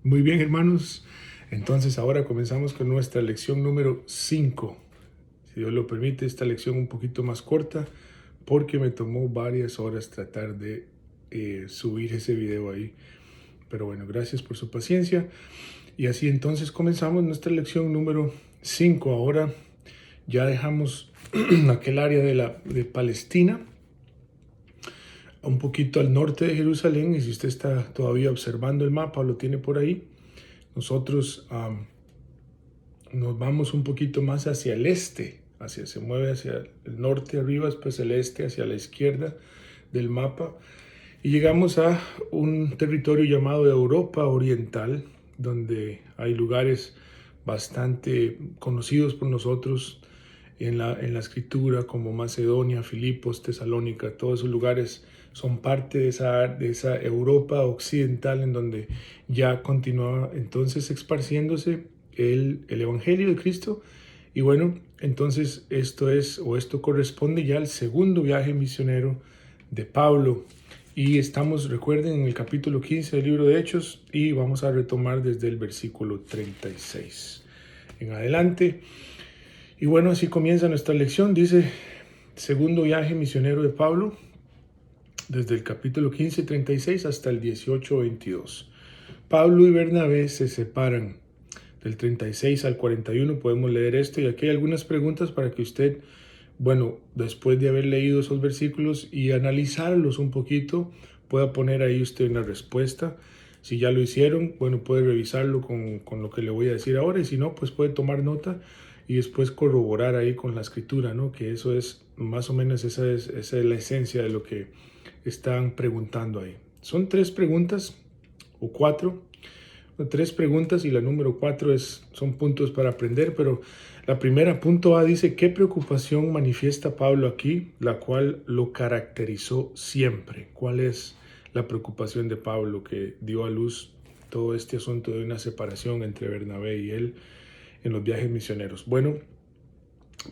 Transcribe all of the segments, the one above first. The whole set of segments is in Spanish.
Muy bien, hermanos. Entonces ahora comenzamos con nuestra lección número 5. Si Dios lo permite, esta lección un poquito más corta porque me tomó varias horas tratar de subir ese video ahí. Pero bueno, gracias por su paciencia. Y así entonces comenzamos nuestra lección número 5. Ahora ya dejamos aquel área de Palestina, un poquito al norte de Jerusalén. Y si usted está todavía observando el mapa, lo tiene por ahí. Nosotros nos vamos un poquito más hacia el este, se mueve hacia el norte arriba, después el este hacia la izquierda del mapa y llegamos a un territorio llamado Europa Oriental, donde hay lugares bastante conocidos por nosotros en la escritura, como Macedonia, Filipos, Tesalónica. Todos esos lugares son parte de esa Europa occidental en donde ya continuaba entonces esparciéndose el Evangelio de Cristo. Y bueno, entonces esto corresponde ya al segundo viaje misionero de Pablo. Y estamos, recuerden, en el capítulo 15 del libro de Hechos y vamos a retomar desde el versículo 36 en adelante. Y bueno, así comienza nuestra lección. Dice, segundo viaje misionero de Pablo, desde el capítulo 15, 36 hasta el 18, 22. Pablo y Bernabé se separan. Del 36 al 41 podemos leer esto, y aquí hay algunas preguntas para que usted, bueno, después de haber leído esos versículos y analizarlos un poquito, pueda poner ahí usted una respuesta. Si ya lo hicieron, bueno, puede revisarlo con lo que le voy a decir ahora, y si no, pues puede tomar nota y después corroborar ahí con la escritura, ¿no? Que eso es más o menos, esa es la esencia de lo que están preguntando ahí. Son tres preguntas o cuatro. Tres preguntas, y la número 4 son puntos para aprender, pero la primera, punto A, dice: ¿qué preocupación manifiesta Pablo aquí, la cual lo caracterizó siempre? ¿Cuál es la preocupación de Pablo que dio a luz todo este asunto de una separación entre Bernabé y él en los viajes misioneros? Bueno,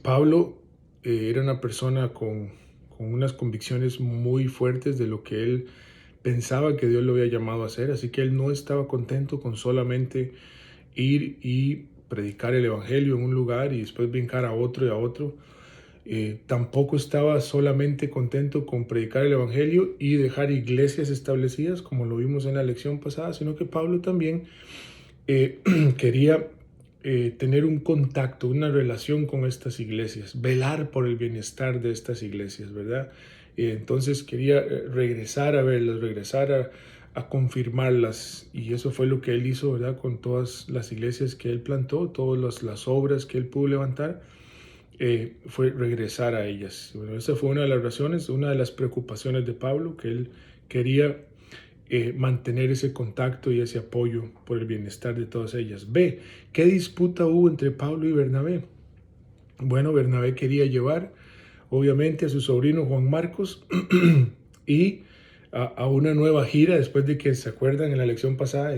Pablo era una persona con unas convicciones muy fuertes de lo que él pensaba que Dios lo había llamado a hacer, así que él no estaba contento con solamente ir y predicar el evangelio en un lugar y después brincar a otro y a otro. Tampoco estaba solamente contento con predicar el evangelio y dejar iglesias establecidas, como lo vimos en la lección pasada, sino que Pablo también quería tener un contacto, una relación con estas iglesias, velar por el bienestar de estas iglesias, ¿verdad? Entonces quería regresar a verlas, regresar a confirmarlas, y eso fue lo que él hizo, ¿verdad? Con todas las iglesias que él plantó, todas las obras que él pudo levantar, fue regresar a ellas. Bueno, esa fue una de las razones, una de las preocupaciones de Pablo, que él quería mantener ese contacto y ese apoyo por el bienestar de todas ellas. B, ¿qué disputa hubo entre Pablo y Bernabé? Bueno, Bernabé quería llevar, obviamente, a su sobrino Juan Marcos y a una nueva gira, después de que, se acuerdan en la lección pasada,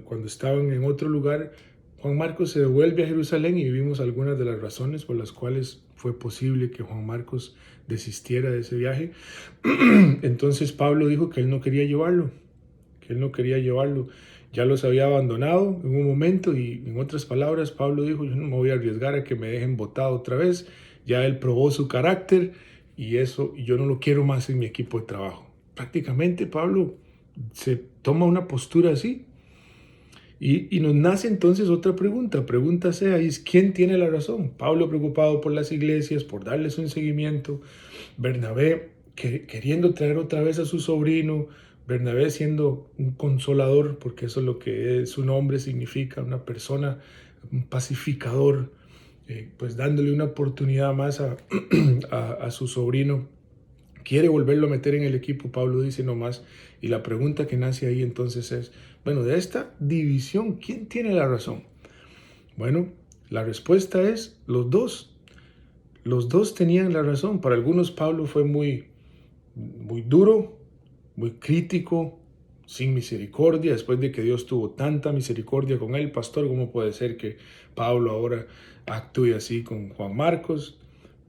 cuando estaban en otro lugar, Juan Marcos se devuelve a Jerusalén, y vimos algunas de las razones por las cuales fue posible que Juan Marcos desistiera de ese viaje. Entonces Pablo dijo que él no quería llevarlo, que él no quería llevarlo. Ya los había abandonado en un momento, y en otras palabras, Pablo dijo: yo no me voy a arriesgar a que me dejen botado otra vez. Ya él probó su carácter y eso, y yo no lo quiero más en mi equipo de trabajo. Prácticamente Pablo se toma una postura así. Y nos nace entonces otra pregunta. Pregunta C ahí es: ¿quién tiene la razón? Pablo preocupado por las iglesias, por darles un seguimiento. Bernabé queriendo traer otra vez a su sobrino. Bernabé siendo un consolador, porque eso es lo que su nombre significa, una persona, un pacificador, pues dándole una oportunidad más a su sobrino. Quiere volverlo a meter en el equipo, Pablo dice no más. Y la pregunta que nace ahí entonces es: bueno, de esta división, ¿quién tiene la razón? Bueno, la respuesta es los dos. Los dos tenían la razón. Para algunos Pablo fue muy duro, muy crítico, sin misericordia. Después de que Dios tuvo tanta misericordia con él, pastor, ¿cómo puede ser que Pablo ahora actúe así con Juan Marcos?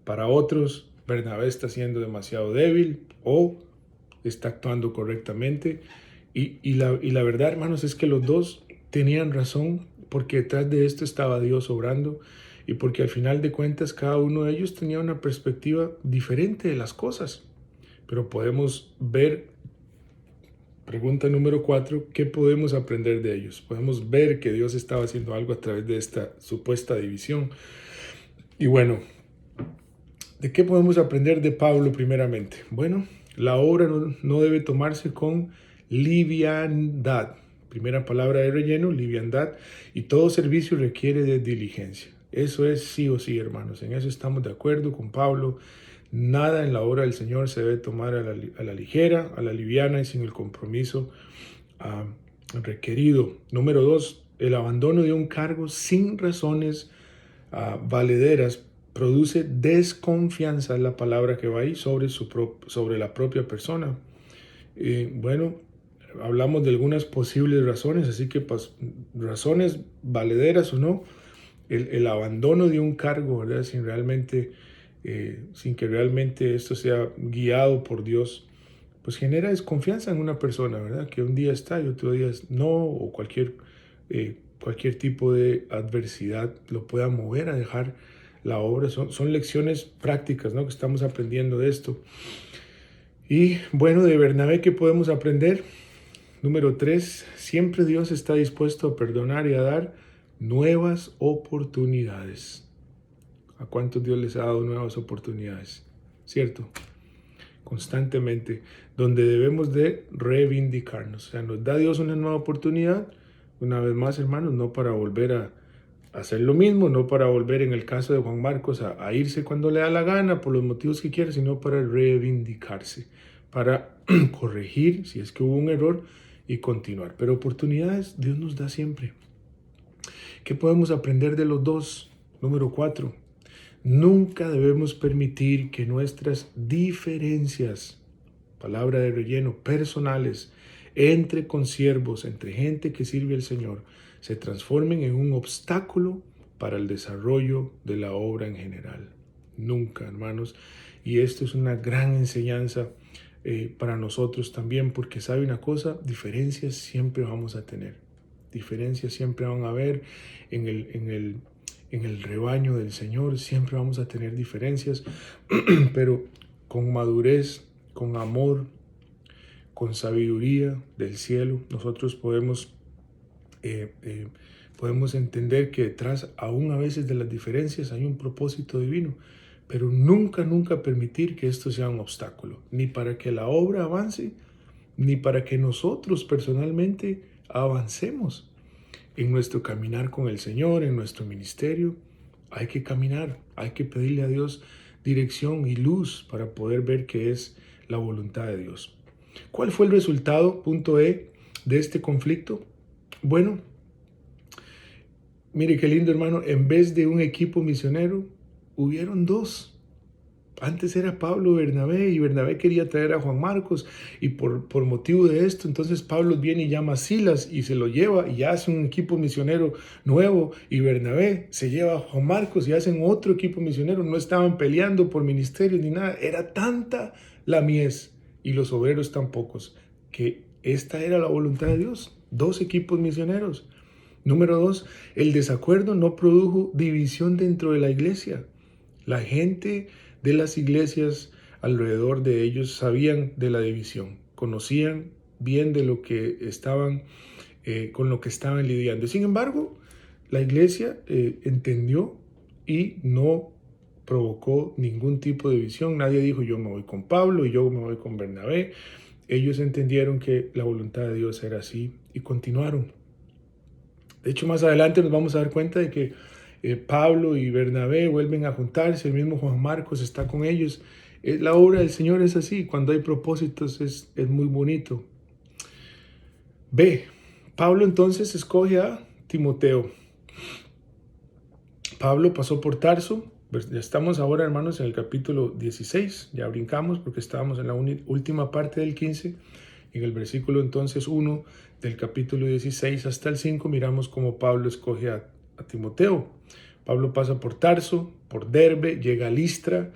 Para otros, Bernabé está siendo demasiado débil o está actuando correctamente. Y la verdad, hermanos, es que los dos tenían razón, porque detrás de esto estaba Dios obrando y porque al final de cuentas cada uno de ellos tenía una perspectiva diferente de las cosas. Pero podemos ver, pregunta número 4, ¿qué podemos aprender de ellos? Podemos ver que Dios estaba haciendo algo a través de esta supuesta división. Y bueno, ¿de qué podemos aprender de Pablo primeramente? Bueno, la obra no debe tomarse con liviandad. Primera palabra de relleno, liviandad. Y todo servicio requiere de diligencia. Eso es sí o sí, hermanos. En eso estamos de acuerdo con Pablo. Nada en la obra del Señor se debe tomar a la ligera, a la liviana y sin el compromiso requerido. Número 2, el abandono de un cargo sin razones valederas produce desconfianza, es la palabra que va ahí, sobre la propia persona. Bueno, hablamos de algunas posibles razones, así que razones valederas o no, el abandono de un cargo, ¿verdad? Sin que realmente esto sea guiado por Dios, pues genera desconfianza en una persona, ¿verdad? Que un día está y otro día no, o cualquier tipo de adversidad lo pueda mover a dejar la obra. Son lecciones prácticas, ¿no?, que estamos aprendiendo de esto. Y bueno, de Bernabé, ¿qué podemos aprender? Número 3, siempre Dios está dispuesto a perdonar y a dar nuevas oportunidades. ¿A cuántos Dios les ha dado nuevas oportunidades? ¿Cierto? Constantemente, donde debemos de reivindicarnos. O sea, nos da Dios una nueva oportunidad, una vez más, hermanos, no para volver a hacer lo mismo, no para volver, en el caso de Juan Marcos, a irse cuando le da la gana, por los motivos que quiera, sino para reivindicarse, para corregir si es que hubo un error y continuar. Pero oportunidades Dios nos da siempre. ¿Qué podemos aprender de los dos? Número 4. Nunca debemos permitir que nuestras diferencias, palabra de relleno, personales, entre consiervos, entre gente que sirve al Señor, se transformen en un obstáculo para el desarrollo de la obra en general. Nunca, hermanos. Y esto es una gran enseñanza para nosotros también, porque sabe una cosa, diferencias siempre vamos a tener. Diferencias siempre van a haber en el rebaño del Señor, siempre vamos a tener diferencias, pero con madurez, con amor, con sabiduría del cielo, nosotros podemos entender que detrás, aún a veces, de las diferencias hay un propósito divino, pero nunca, nunca permitir que esto sea un obstáculo, ni para que la obra avance, ni para que nosotros personalmente avancemos en nuestro caminar con el Señor, en nuestro ministerio. Hay que caminar, hay que pedirle a Dios dirección y luz para poder ver qué es la voluntad de Dios. ¿Cuál fue el resultado, punto E, de este conflicto? Bueno, mire qué lindo, hermano, en vez de un equipo misionero, hubieron dos. Antes era Pablo Bernabé, y Bernabé quería traer a Juan Marcos, y por motivo de esto, entonces Pablo viene y llama a Silas y se lo lleva y hace un equipo misionero nuevo, y Bernabé se lleva a Juan Marcos y hacen otro equipo misionero. No estaban peleando por ministerios ni nada, era tanta la mies y los obreros tan pocos, que esta era la voluntad de Dios, dos equipos misioneros. Número 2, el desacuerdo no produjo división dentro de la iglesia. La gente de las iglesias alrededor de ellos sabían de la división, conocían bien de lo que estaban, con lo que estaban lidiando. Sin embargo, la iglesia entendió y no provocó ningún tipo de división. Nadie dijo yo me voy con Pablo y yo me voy con Bernabé. Ellos entendieron que la voluntad de Dios era así y continuaron. De hecho, más adelante nos vamos a dar cuenta de que Pablo y Bernabé vuelven a juntarse, el mismo Juan Marcos está con ellos. La obra del Señor es así, cuando hay propósitos es muy bonito. B. Pablo entonces escoge a Timoteo. Pablo pasó por Tarso. Pues ya estamos ahora, hermanos, en el capítulo 16, ya brincamos porque estábamos en la última parte del 15. En el versículo entonces 1 del capítulo 16 hasta el 5 miramos cómo Pablo escoge a Timoteo. Pablo pasa por Tarso, por Derbe, llega a Listra,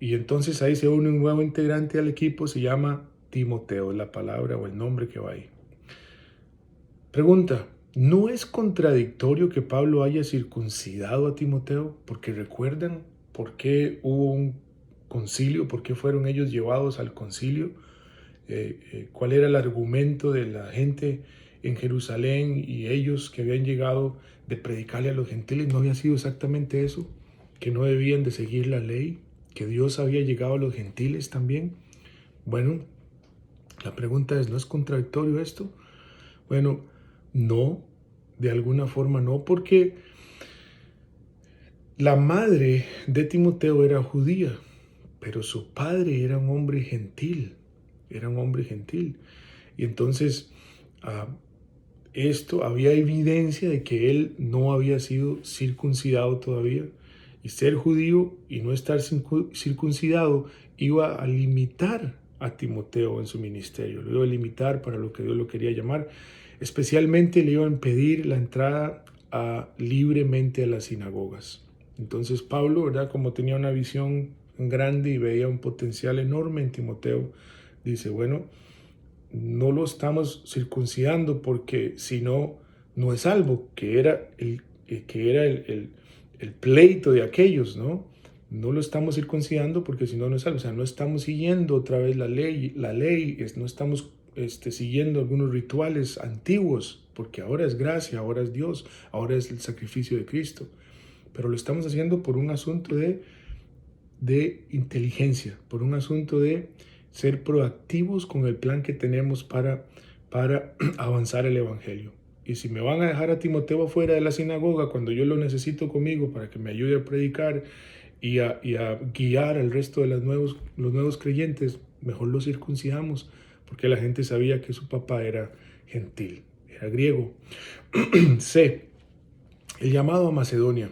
y entonces ahí se une un nuevo integrante al equipo, se llama Timoteo, la palabra o el nombre que va ahí. Pregunta, ¿no es contradictorio que Pablo haya circuncidado a Timoteo? Porque recuerdan por qué hubo un concilio, por qué fueron ellos llevados al concilio, cuál era el argumento de la gente en Jerusalén y ellos que habían llegado de predicarle a los gentiles. ¿No había sido exactamente eso? Que no debían de seguir la ley, que Dios había llegado a los gentiles también. Bueno, la pregunta es, ¿no es contradictorio esto? Bueno, no, de alguna forma no, porque la madre de Timoteo era judía, pero su padre era un hombre gentil, era un hombre gentil. Y entonces, esto había evidencia de que él no había sido circuncidado todavía. Y ser judío y no estar circuncidado iba a limitar a Timoteo en su ministerio, lo iba a limitar para lo que Dios lo quería llamar. Especialmente le iba a impedir la entrada libremente a las sinagogas. Entonces Pablo, ¿verdad? Como tenía una visión grande y veía un potencial enorme en Timoteo, dice, bueno, no lo estamos circuncidando porque si no, no es salvo, que era el pleito de aquellos, ¿no? No lo estamos circuncidando porque si no, no es salvo. O sea, no estamos siguiendo otra vez la ley, no estamos siguiendo algunos rituales antiguos, porque ahora es gracia, ahora es Dios, ahora es el sacrificio de Cristo. Pero lo estamos haciendo por un asunto de inteligencia, por un asunto de ser proactivos con el plan que tenemos para avanzar el Evangelio. Y si me van a dejar a Timoteo afuera de la sinagoga cuando yo lo necesito conmigo para que me ayude a predicar y a guiar al resto de los nuevos creyentes, mejor lo circuncidamos, porque la gente sabía que su papá era gentil, era griego. C. El llamado a Macedonia,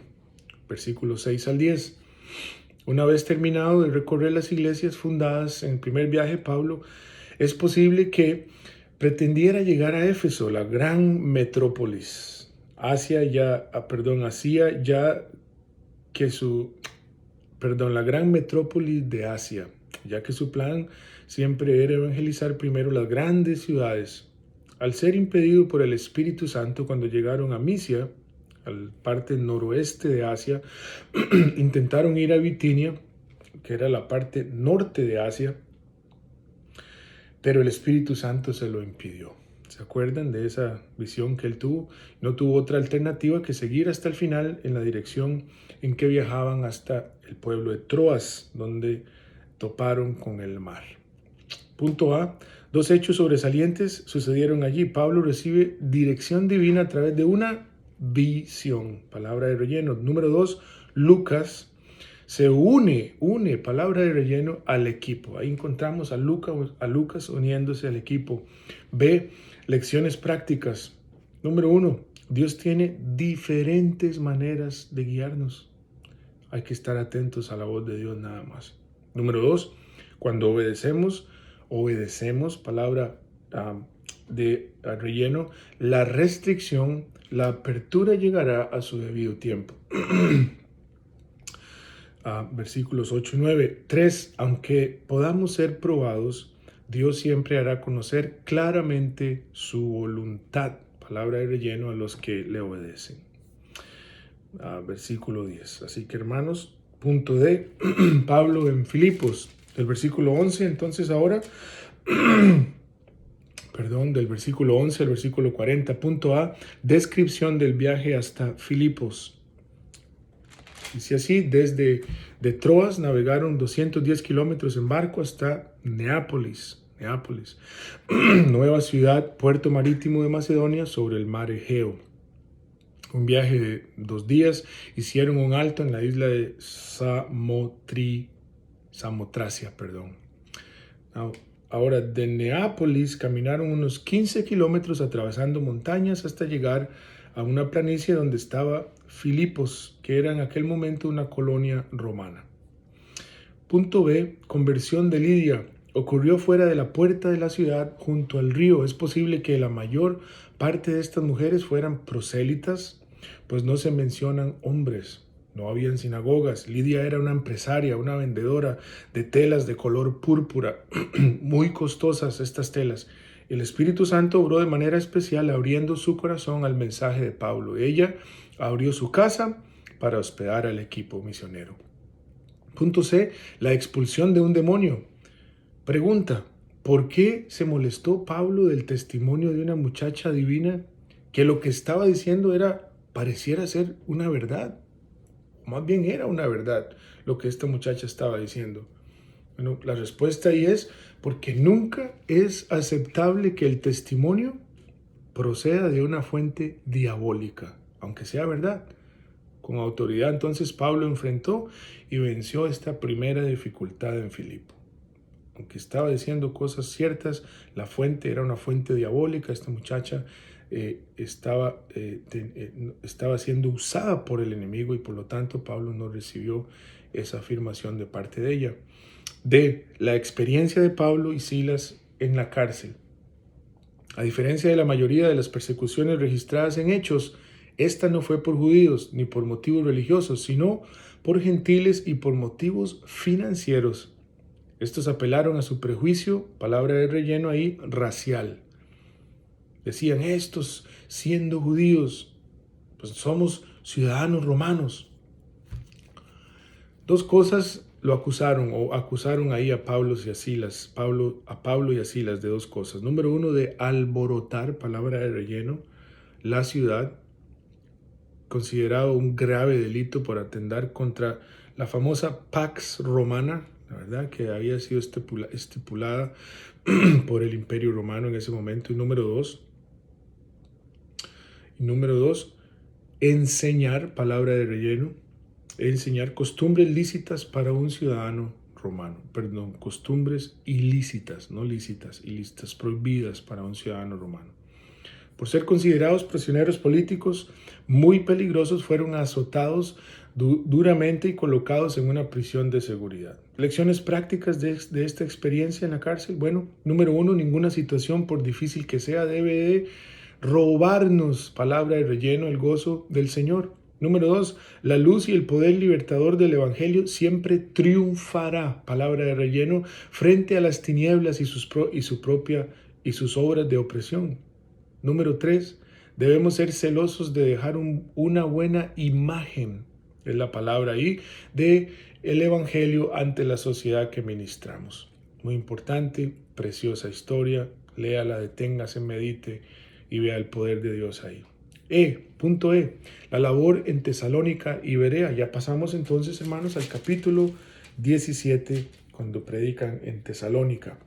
versículos 6 al 10. Una vez terminado de recorrer las iglesias fundadas en el primer viaje, Pablo, es posible que pretendiera llegar a Éfeso, la gran metrópolis. Hacía ya que la gran metrópolis de Asia, ya que su plan siempre era evangelizar primero las grandes ciudades. Al ser impedido por el Espíritu Santo cuando llegaron a Misia, al parte noroeste de Asia, intentaron ir a Bitinia, que era la parte norte de Asia, pero el Espíritu Santo se lo impidió. ¿Se acuerdan de esa visión que él tuvo? No tuvo otra alternativa que seguir hasta el final en la dirección en que viajaban hasta el pueblo de Troas, donde toparon con el mar. Punto A. 2 hechos sobresalientes sucedieron allí. Pablo recibe dirección divina a través de una visión, palabra de relleno. Número 2, Lucas se une, palabra de relleno, al equipo. Ahí encontramos a Lucas uniéndose al equipo. B, lecciones prácticas. Número 1, Dios tiene diferentes maneras de guiarnos. Hay que estar atentos a la voz de Dios nada más. Número 2, cuando obedecemos, palabra de relleno, la restricción, la apertura llegará a su debido tiempo. Versículos 8 y 9. 3. Aunque podamos ser probados, Dios siempre hará conocer claramente su voluntad, palabra de relleno, a los que le obedecen. Versículo 10. Así que hermanos, punto D, Pablo en Filipos, del versículo 11, entonces ahora, del versículo 11 al versículo 40, punto A, descripción del viaje hasta Filipos. Dice así, desde Troas navegaron 210 kilómetros en barco hasta Neápolis, nueva ciudad, puerto marítimo de Macedonia sobre el mar Egeo. Un viaje de 2 días, hicieron un alto en la isla de Samotracia. Ahora, de Neápolis caminaron unos 15 kilómetros atravesando montañas hasta llegar a una planicie donde estaba Filipos, que era en aquel momento una colonia romana. Punto B, conversión de Lidia. Ocurrió fuera de la puerta de la ciudad, junto al río. Es posible que la mayor parte de estas mujeres fueran prosélitas, pues no se mencionan hombres. No habían sinagogas. Lidia era una empresaria, una vendedora de telas de color púrpura, muy costosas estas telas. El Espíritu Santo obró de manera especial abriendo su corazón al mensaje de Pablo. Ella abrió su casa para hospedar al equipo misionero. Punto C. La expulsión de un demonio. Pregunta: ¿por qué se molestó Pablo del testimonio de una muchacha divina que lo que estaba diciendo pareciera ser una verdad? O más bien era una verdad lo que esta muchacha estaba diciendo. Bueno, la respuesta ahí es porque nunca es aceptable que el testimonio proceda de una fuente diabólica, aunque sea verdad. Con autoridad entonces Pablo enfrentó y venció esta primera dificultad en Filipo. Aunque estaba diciendo cosas ciertas, la fuente era una fuente diabólica. Esta muchacha estaba siendo usada por el enemigo y por lo tanto Pablo no recibió esa afirmación de parte de ella. D. La experiencia de Pablo y Silas en la cárcel. A diferencia de la mayoría de las persecuciones registradas en Hechos, esta no fue por judíos ni por motivos religiosos, sino por gentiles y por motivos financieros. Estos apelaron a su prejuicio, palabra de relleno ahí, racial. Decían: estos, siendo judíos, pues somos ciudadanos romanos. Dos cosas lo acusaron ahí a Pablo y a Silas. A Pablo y a Silas de dos cosas. Número uno, de alborotar, palabra de relleno, la ciudad, considerado un grave delito por atentar contra la famosa Pax Romana, la verdad, que había sido estipulada por el Imperio Romano en ese momento. Y número dos, enseñar, palabra de relleno, enseñar costumbres lícitas para un ciudadano romano. Perdón, costumbres ilícitas, no lícitas, ilícitas, prohibidas para un ciudadano romano. Por ser considerados prisioneros políticos muy peligrosos, fueron azotados duramente y colocados en una prisión de seguridad. Lecciones prácticas de esta experiencia en la cárcel. Bueno, número uno, ninguna situación, por difícil que sea, debe de robarnos, palabra de relleno, el gozo del Señor. Número dos, la luz y el poder libertador del Evangelio siempre triunfará, palabra de relleno, frente a las tinieblas y sus obras de opresión. Número 3, debemos ser celosos de dejar una buena imagen, es la palabra ahí, de el Evangelio ante la sociedad que ministramos. Muy importante, preciosa historia, léala, deténgase, medite y vea el poder de Dios ahí. Punto E, la labor en Tesalónica y Berea. Ya pasamos entonces, hermanos, al capítulo 17, cuando predican en Tesalónica.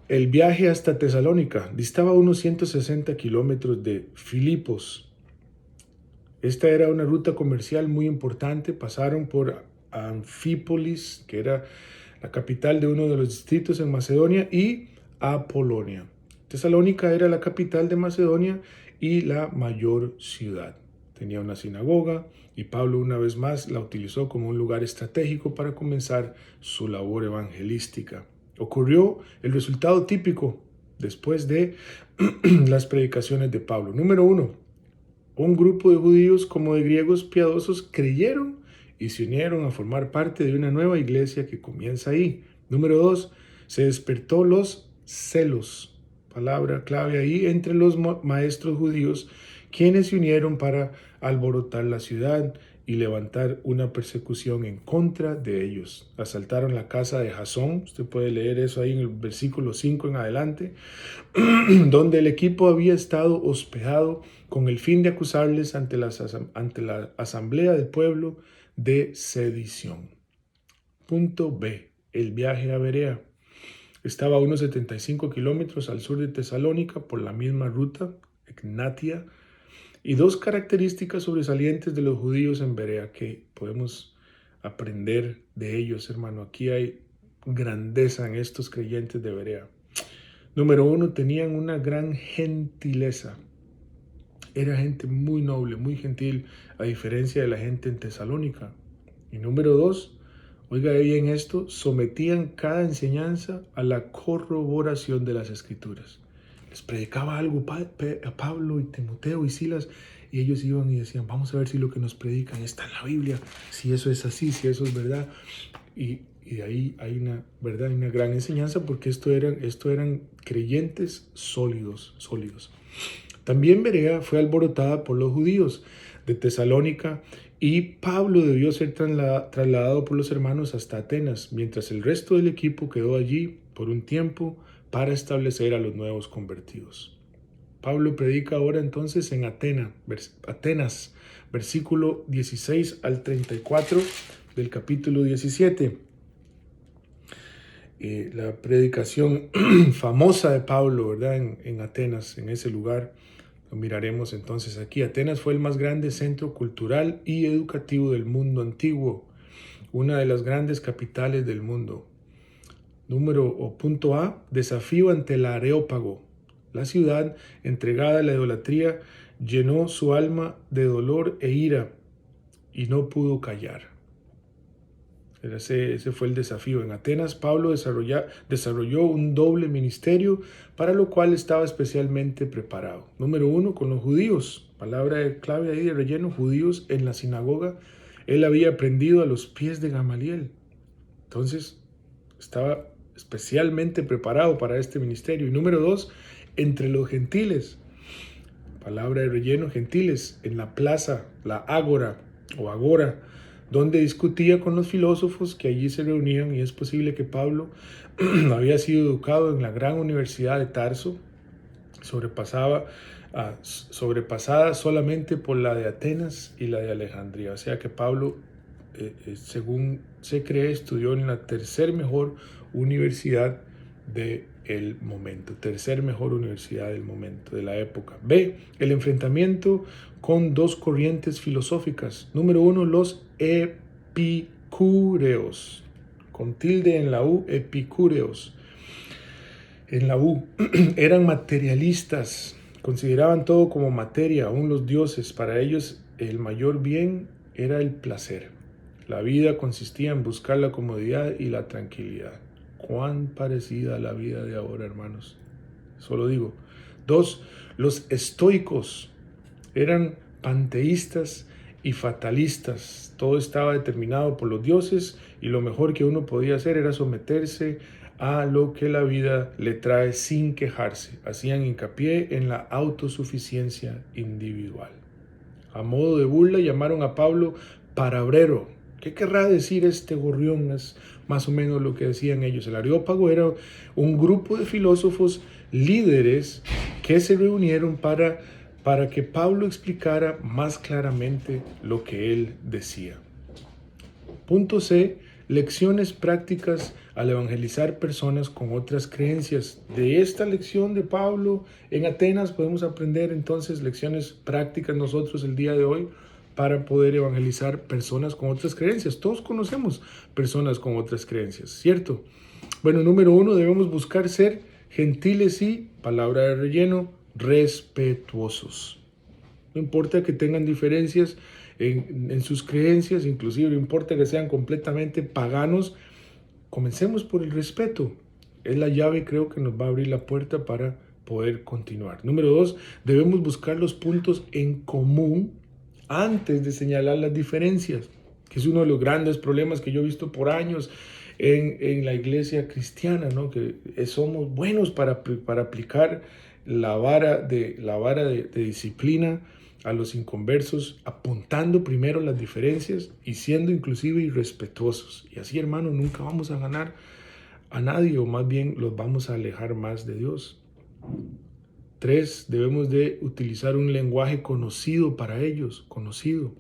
El viaje hasta Tesalónica. Distaba a unos 160 kilómetros de Filipos. Esta era una ruta comercial muy importante. Pasaron por Anfípolis, que era la capital de uno de los distritos en Macedonia, y Apolonia. Tesalónica era la capital de Macedonia y la mayor ciudad. Tenía una sinagoga y Pablo una vez más la utilizó como un lugar estratégico para comenzar su labor evangelística. Ocurrió el resultado típico después de las predicaciones de Pablo. Número uno, un grupo de judíos como de griegos piadosos creyeron y se unieron a formar parte de una nueva iglesia que comienza ahí. Número dos, se despertó los celos, palabra clave ahí, entre los maestros judíos, quienes se unieron para alborotar la ciudad y levantar una persecución en contra de ellos. Asaltaron la casa de Jasón, usted puede leer eso ahí en el versículo 5 en adelante, donde el equipo había estado hospedado con el fin de acusarles ante la asamblea del pueblo de sedición. Punto B, el viaje a Berea. Estaba a unos 75 kilómetros al sur de Tesalónica por la misma ruta, Egnatia, y dos características sobresalientes de los judíos en Berea que podemos aprender de ellos, hermano. Aquí hay grandeza en estos creyentes de Berea. Número uno, tenían una gran gentileza. Era gente muy noble, muy gentil, a diferencia de la gente en Tesalónica. Y número dos, oiga bien esto, sometían cada enseñanza a la corroboración de las Escrituras. Les predicaba algo a Pablo y Timoteo y Silas, y ellos iban y decían: vamos a ver si lo que nos predican está en la Biblia, si eso es así, si eso es verdad. Y Y de ahí hay una, ¿verdad? Hay una gran enseñanza, porque esto eran creyentes sólidos. También Berea fue alborotada por los judíos de Tesalónica, y Pablo debió ser trasladado por los hermanos hasta Atenas, mientras el resto del equipo quedó allí por un tiempo para establecer a los nuevos convertidos. Pablo predica ahora entonces en Atenas, versículo 16 al 34 del capítulo 17. La predicación famosa de Pablo, ¿verdad? En Atenas, en ese lugar. Lo miraremos entonces aquí. Atenas fue el más grande centro cultural y educativo del mundo antiguo, una de las grandes capitales del mundo. Punto A, desafío ante el Areópago. La ciudad, entregada a la idolatría, llenó su alma de dolor e ira y no pudo callar. Ese fue el desafío. En Atenas, Pablo desarrolló un doble ministerio, para lo cual estaba especialmente preparado. Número 1, con los judíos. Palabra de clave ahí de relleno: judíos en la sinagoga. Él había aprendido a los pies de Gamaliel. Entonces, estaba especialmente preparado para este ministerio. Y número 2, entre los gentiles. Palabra de relleno: gentiles, en la plaza, la ágora o agora, donde discutía con los filósofos que allí se reunían. Y es posible que Pablo había sido educado en la gran universidad de Tarso, sobrepasada solamente por la de Atenas y la de Alejandría. O sea que Pablo, según se cree, estudió en la tercer mejor universidad del momento, de la época. B, el enfrentamiento con dos corrientes filosóficas. Número 1, los epicúreos, con tilde en la U, epicúreos. En la U, eran materialistas, consideraban todo como materia, aún los dioses. Para ellos el mayor bien era el placer. La vida consistía en buscar la comodidad y la tranquilidad. Cuán parecida a la vida de ahora, hermanos. Solo digo. 2, los estoicos eran panteístas y fatalistas. Todo estaba determinado por los dioses, y lo mejor que uno podía hacer era someterse a lo que la vida le trae sin quejarse. Hacían hincapié en la autosuficiencia individual. A modo de burla llamaron a Pablo parabrero. ¿Qué querrá decir este gorrión? Es más o menos lo que decían ellos. El Areópago era un grupo de filósofos líderes que se reunieron para que Pablo explicara más claramente lo que él decía. Punto C, lecciones prácticas al evangelizar personas con otras creencias. De esta lección de Pablo en Atenas podemos aprender entonces lecciones prácticas nosotros el día de hoy, para poder evangelizar personas con otras creencias. Todos conocemos personas con otras creencias, ¿cierto? Bueno, número 1, debemos buscar ser gentiles y, palabra de relleno, respetuosos. No importa que tengan diferencias en sus creencias, inclusive no importa que sean completamente paganos, comencemos por el respeto. Es la llave, creo, que nos va a abrir la puerta para poder continuar. Número 2, debemos buscar los puntos en común antes de señalar las diferencias, que es uno de los grandes problemas que yo he visto por años en la iglesia cristiana, ¿no? Que somos buenos para aplicar la vara de disciplina a los inconversos, apuntando primero las diferencias y siendo inclusive irrespetuosos. Y así, hermano, nunca vamos a ganar a nadie, o más bien los vamos a alejar más de Dios. 3, debemos de utilizar un lenguaje conocido para ellos, conocido.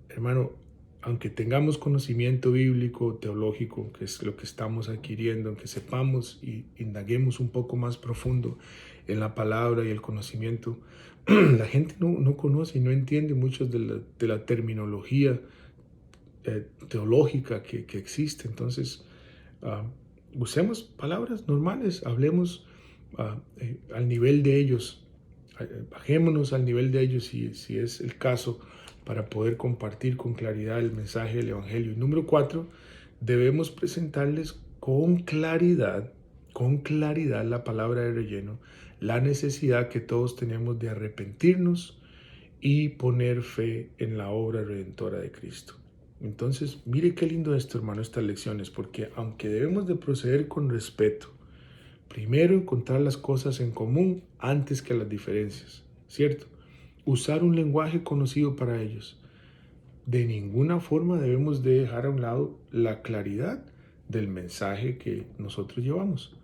Hermano, aunque tengamos conocimiento bíblico, teológico, que es lo que estamos adquiriendo, aunque sepamos y indaguemos un poco más profundo en la palabra y el conocimiento, la gente no conoce y no entiende mucho de la terminología teológica que existe. Entonces, usemos palabras normales, hablemos al nivel de ellos, bajémonos al nivel de ellos si es el caso, para poder compartir con claridad el mensaje del Evangelio. Y número 4, debemos presentarles con claridad la palabra de relleno, la necesidad que todos tenemos de arrepentirnos y poner fe en la obra redentora de Cristo. Entonces, mire qué lindo esto, hermano, estas lecciones, porque aunque debemos de proceder con respeto, primero encontrar las cosas en común antes que las diferencias, ¿cierto? Usar un lenguaje conocido para ellos. De ninguna forma debemos de dejar a un lado la claridad del mensaje que nosotros llevamos.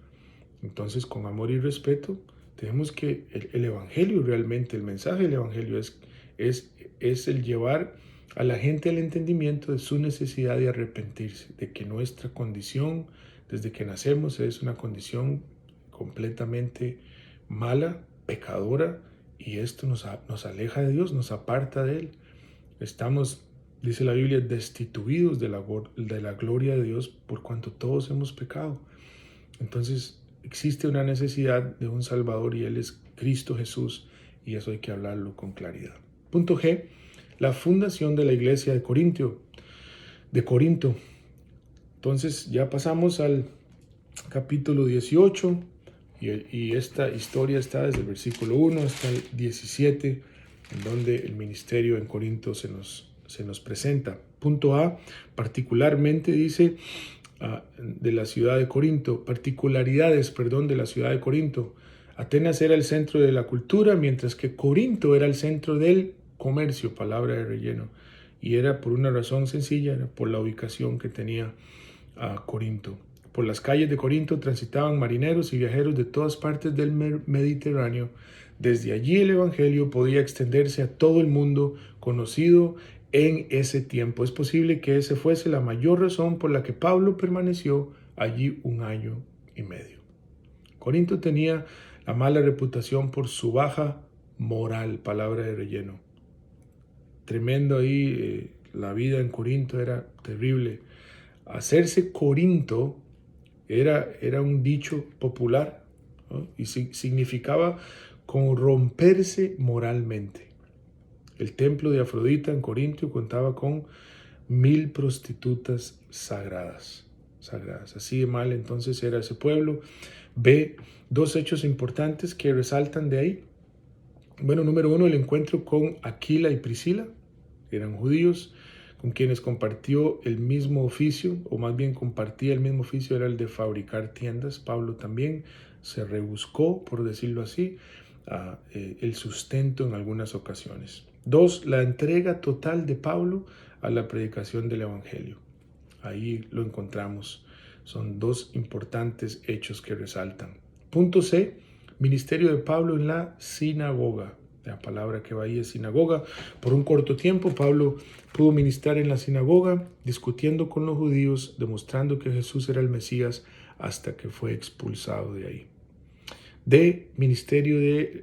Entonces, con amor y respeto, tenemos que el Evangelio realmente, el mensaje del Evangelio es el llevar a la gente al entendimiento de su necesidad de arrepentirse, de que nuestra condición desde que nacemos es una condición completamente mala, pecadora, y esto nos aleja de Dios, nos aparta de Él. Estamos, dice la Biblia, destituidos de la gloria de Dios por cuanto todos hemos pecado. Entonces existe una necesidad de un Salvador y Él es Cristo Jesús, y eso hay que hablarlo con claridad. Punto G, la fundación de la iglesia de Corinto. Entonces ya pasamos al capítulo 18 y esta historia está desde el versículo 1 hasta el 17, en donde el ministerio en Corinto se nos presenta. Punto A, particularmente dice de la ciudad de Corinto, particularidades, de la ciudad de Corinto. Atenas era el centro de la cultura, mientras que Corinto era el centro del comercio, palabra de relleno. Y era por una razón sencilla, era por la ubicación que tenía Corinto. Por las calles de Corinto transitaban marineros y viajeros de todas partes del Mediterráneo. Desde allí el evangelio podía extenderse a todo el mundo conocido en ese tiempo. Es posible que esa fuese la mayor razón por la que Pablo permaneció allí 1 año y medio. Corinto tenía la mala reputación por su baja moral, palabra de relleno. Tremendo ahí, la vida en Corinto era terrible. Hacerse Corinto era un dicho popular, ¿no? Y significaba corromperse moralmente. El templo de Afrodita en Corinto contaba con 1000 prostitutas sagradas. Así de mal entonces era ese pueblo. B, 2 hechos importantes que resaltan de ahí. Bueno, número 1, el encuentro con Aquila y Priscila. Eran judíos con quienes compartió el mismo oficio, o más bien compartía el mismo oficio, era el de fabricar tiendas. Pablo también se rebuscó, por decirlo así, el sustento en algunas ocasiones. 2, la entrega total de Pablo a la predicación del Evangelio. Ahí lo encontramos. Son 2 importantes hechos que resaltan. Punto C, ministerio de Pablo en la sinagoga. La palabra que va ahí es sinagoga. Por un corto tiempo, Pablo pudo ministrar en la sinagoga, discutiendo con los judíos, demostrando que Jesús era el Mesías, hasta que fue expulsado de ahí. D, ministerio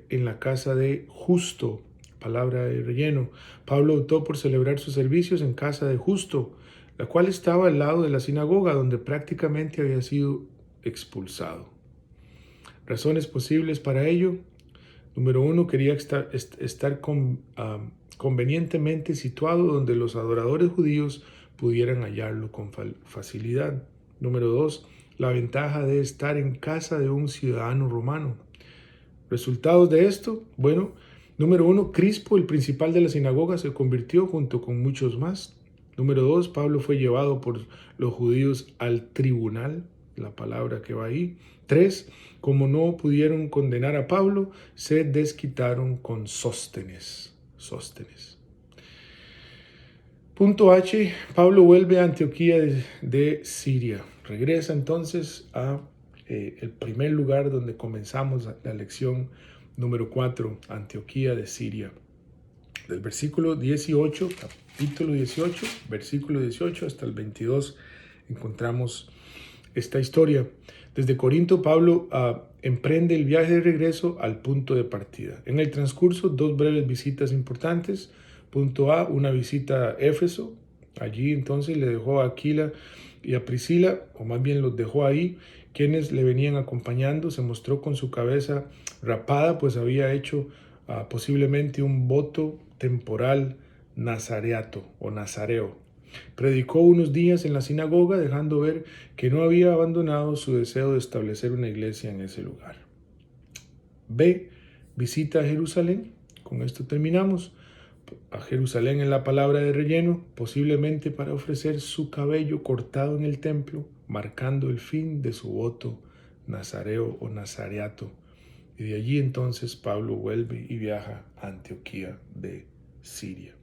en la casa de Justo, palabra de relleno. Pablo optó por celebrar sus servicios en casa de Justo, la cual estaba al lado de la sinagoga, donde prácticamente había sido expulsado. Razones posibles para ello. Número 1, quería estar convenientemente situado donde los adoradores judíos pudieran hallarlo con facilidad. Número 2, la ventaja de estar en casa de un ciudadano romano. Resultados de esto, bueno, número 1, Crispo, el principal de la sinagoga, se convirtió junto con muchos más. Número 2, Pablo fue llevado por los judíos al tribunal, la palabra que va ahí. 3, como no pudieron condenar a Pablo, se desquitaron con Sóstenes. Punto H, Pablo vuelve a Antioquía de Siria. Regresa entonces a el primer lugar donde comenzamos la lección número 4, Antioquía de Siria. Del versículo 18, capítulo 18, versículo 18 hasta el 22, encontramos esta historia. Desde Corinto, Pablo emprende el viaje de regreso al punto de partida. En el transcurso, 2 breves visitas importantes. Punto A, una visita a Éfeso. Allí entonces le dejó a Aquila y a Priscila, o más bien los dejó ahí, quienes le venían acompañando. Se mostró con su cabeza rapada, pues había hecho posiblemente un voto temporal nazareato o nazareo. Predicó unos días en la sinagoga, dejando ver que no había abandonado su deseo de establecer una iglesia en ese lugar. B, visita a Jerusalén. Con esto terminamos. a Jerusalén en la palabra de relleno, posiblemente para ofrecer su cabello cortado en el templo, marcando el fin de su voto nazareo o nazareato. Y de allí entonces Pablo vuelve y viaja a Antioquía de Siria.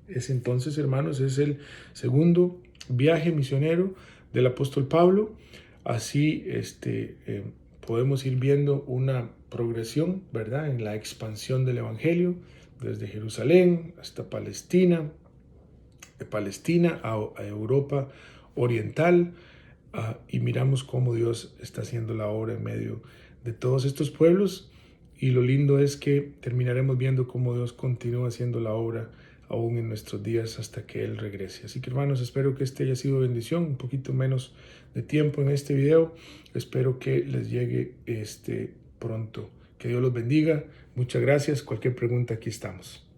Ese entonces, hermanos, es el segundo viaje misionero del apóstol Pablo. Así podemos ir viendo una progresión, ¿verdad?, en la expansión del evangelio desde Jerusalén hasta Palestina, de Palestina a Europa oriental, y miramos cómo Dios está haciendo la obra en medio de todos estos pueblos. Y lo lindo es que terminaremos viendo cómo Dios continúa haciendo la obra aún en nuestros días hasta que Él regrese. Así que, hermanos, espero que este haya sido bendición. Un poquito menos de tiempo en este video. Espero que les llegue pronto. Que Dios los bendiga. Muchas gracias. Cualquier pregunta, aquí estamos.